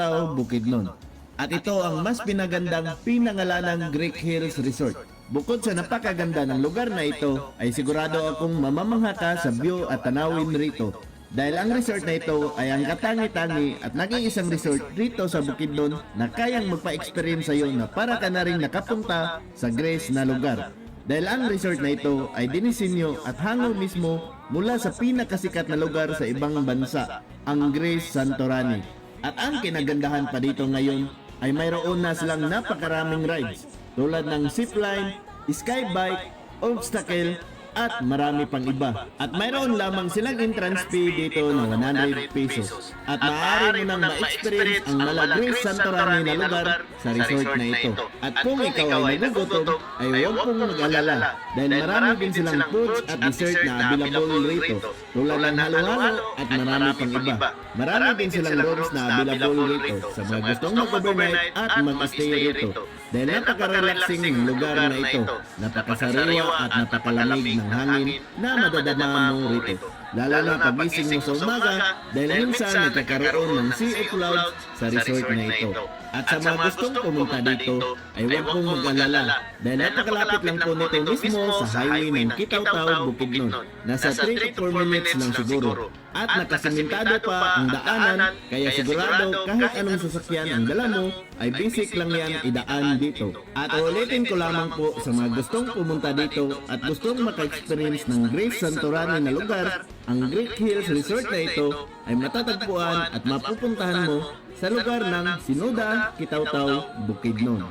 Kitaw-Taw, Bukidnon. At ito ang mas pinagandang pinangalanang Greek Hills Resort. Bukod sa napakaganda ng lugar na ito, ay sigurado akong mamamangha ka sa view at tanawin rito. Dahil ang resort na ito ay ang katangi-tangi at naging isang resort rito sa Bukidnon na kayang magpa-experience sa iyo na para ka na rin nakapunta sa Greece na lugar. Dahil ang resort na ito ay dinisenyo at hango mismo mula sa pinakasikat na lugar sa ibang bansa, ang Greece Santorini. At ang kinagandahan pa dito ngayon ay mayroon na silang napakaraming rides tulad ng zipline, skybike, obstacle, at marami pang iba. At mayroon lamang silang entrance fee dito ng 100 pesos. At maaari mo nang ma-experience ang mala Greece Santorini na lugar sa resort na ito. At kung ikaw ay nagugutom, ay huwag pong mag-alala dahil marami din silang foods at dessert na available rito tulad ng halo-halo at marami pang iba. Marami din silang rooms na available rito sa mga gustong mag-overnight at mag-stay rito. Dahil napaka-relaxing ng lugar na ito, napakasariwa at napakalamig ng hangin na madadama mo rito. Lalo na pagising mo sa umaga dahil minsan nagkakaroon ng sea of clouds sa resort na ito. At sa mga gustong pumunta dito ay huwag pong mag-alala dahil napakalapit lang po nito mismo sa highway ng Kitaw-Taw, Bukidnon. Nasa 3 to 4 minutes lang siguro. At nakasementado pa ang daanan kaya sigurado kahit anong sasakyan ang dala mo ay basic lang yan idaan dito. At ulitin ko lamang po sa mga gustong pumunta dito at gustong maka-experience ng Greece Santorini na lugar, ang Greek Hills Resort na ito ay matatagpuan at mapupuntahan mo sa lugar ng Sinoda, Kitaw-Taw, Bukidnon.